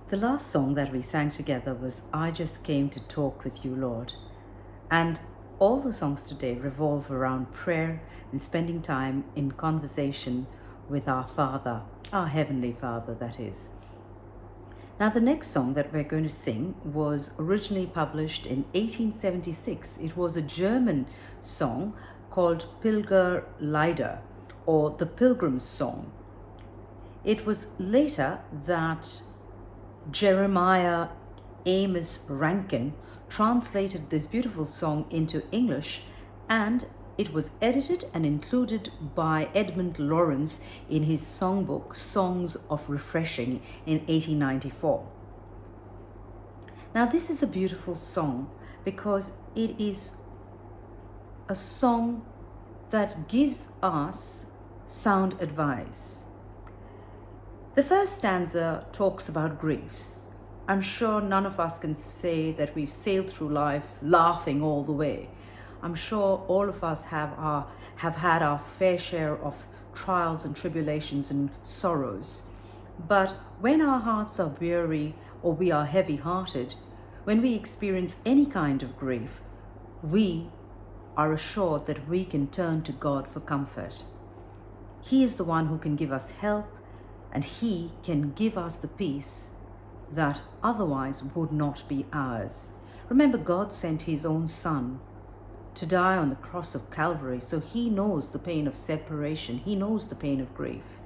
The last song that we sang together was I Just Came to Talk with You, Lord. And all the songs today revolve around prayer and spending time in conversation with our Father, our Heavenly Father, that is. Now, the next song that we're going to sing was originally published in 1876. It was a German song called Pilgerlieder, or the Pilgrim's Song. It was later that Jeremiah Amos Rankin translated this beautiful song into English, and it was edited and included by Edmund Lawrence in his songbook Songs of Refreshing in 1894. Now, this is a beautiful song because it is a song that gives us sound advice. The first stanza talks about griefs. I'm sure none of us can say that we've sailed through life laughing all the way. I'm sure all of us have had our fair share of trials and tribulations and sorrows. But when our hearts are weary or we are heavy-hearted, when we experience any kind of grief, we are assured that we can turn to God for comfort. He is the one who can give us help, and He can give us the peace that otherwise would not be ours. Remember, God sent His own Son to die on the cross of Calvary, so He knows the pain of separation. He knows the pain of grief.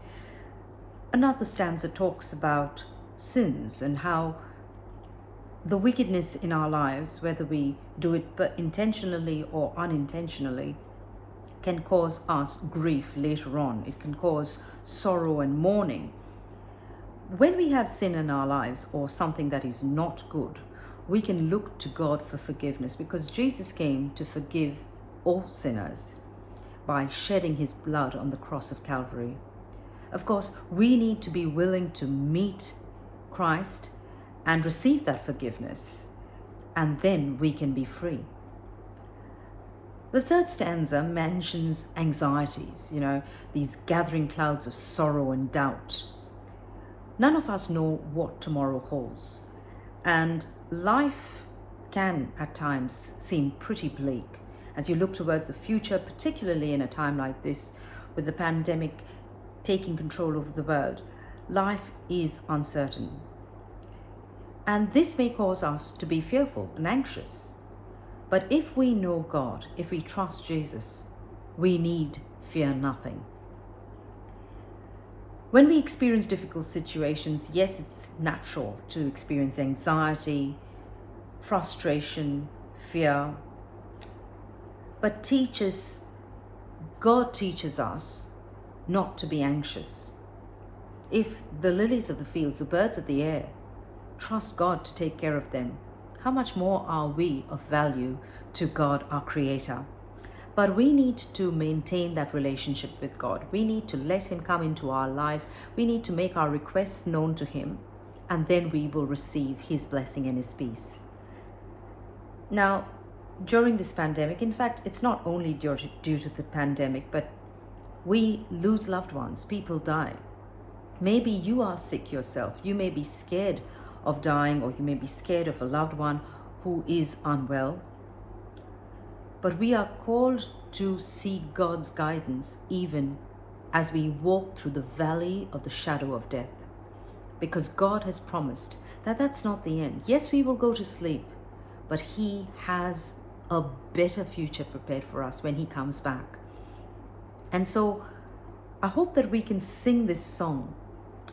Another stanza talks about sins and how the wickedness in our lives, whether we do it intentionally or unintentionally, can cause us grief later on. It can cause sorrow and mourning. When we have sin in our lives or something that is not good, we can look to God for forgiveness because Jesus came to forgive all sinners by shedding His blood on the cross of Calvary. Of course, we need to be willing to meet Christ and receive that forgiveness, and then we can be free. The third stanza mentions anxieties, these gathering clouds of sorrow and doubt. None of us know what tomorrow holds, and life can at times seem pretty bleak as you look towards the future, particularly in a time like this with the pandemic taking control over the world. Life is uncertain, and this may cause us to be fearful and anxious. But if we know God, if we trust Jesus, we need fear nothing. When we experience difficult situations, yes, it's natural to experience anxiety, frustration, fear. But God teaches us not to be anxious. If the lilies of the fields, the birds of the air, trust God to take care of them, how much more are we of value to God, our Creator? But we need to maintain that relationship with God. We need to let Him come into our lives. We need to make our requests known to Him, and then we will receive His blessing and His peace. Now, during this pandemic, in fact, it's not only due to the pandemic, but we lose loved ones. People die. Maybe you are sick yourself. You may be scared of dying, or you may be scared of a loved one who is unwell. But we are called to seek God's guidance even as we walk through the valley of the shadow of death, because God has promised that that's not the end. Yes, we will go to sleep, but He has a better future prepared for us when He comes back. And so I hope that we can sing this song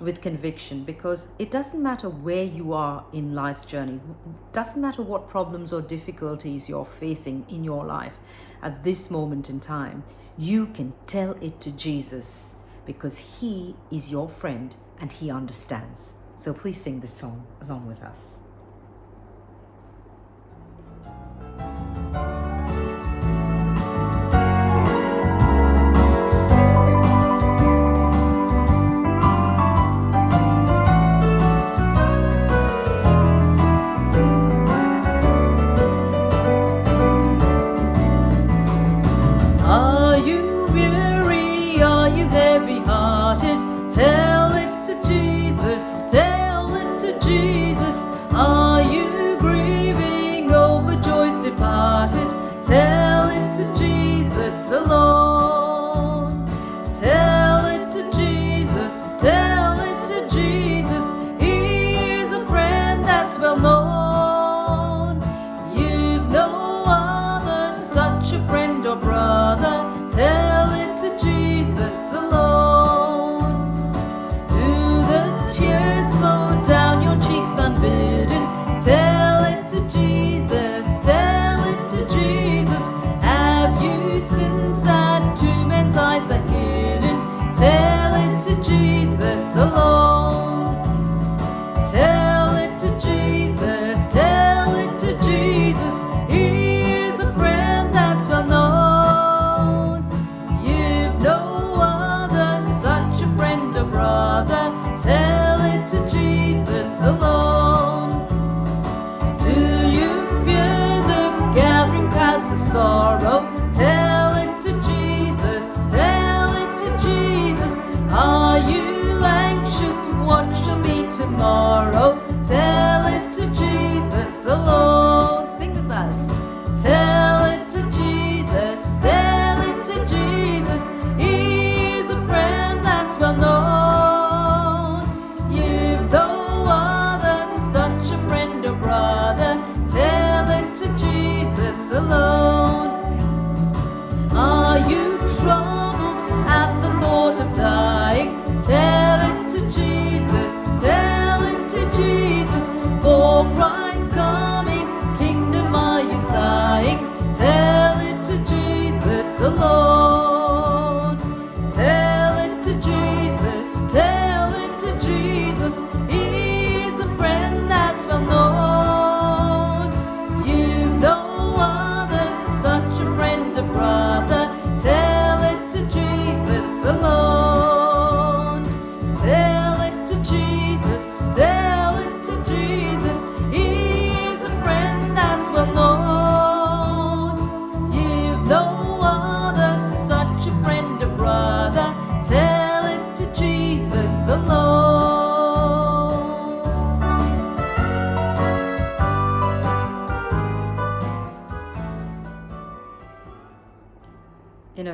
with conviction, because it doesn't matter where you are in life's journey. It doesn't matter what problems or difficulties you're facing in your life at this moment in time. You can tell it to Jesus, because He is your friend and He understands. So please sing this song along with us. Tell it to Jesus, tell it to Jesus.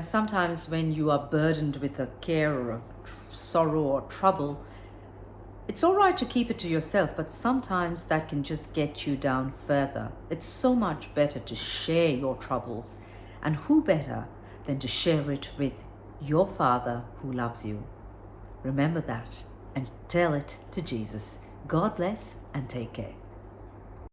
sometimes when you are burdened with a care or a sorrow or trouble, it's all right to keep it to yourself, but sometimes that can just get you down further. It's so much better to share your troubles, and who better than to share it with your Father who loves you? Remember that and tell it to Jesus. God bless and take care.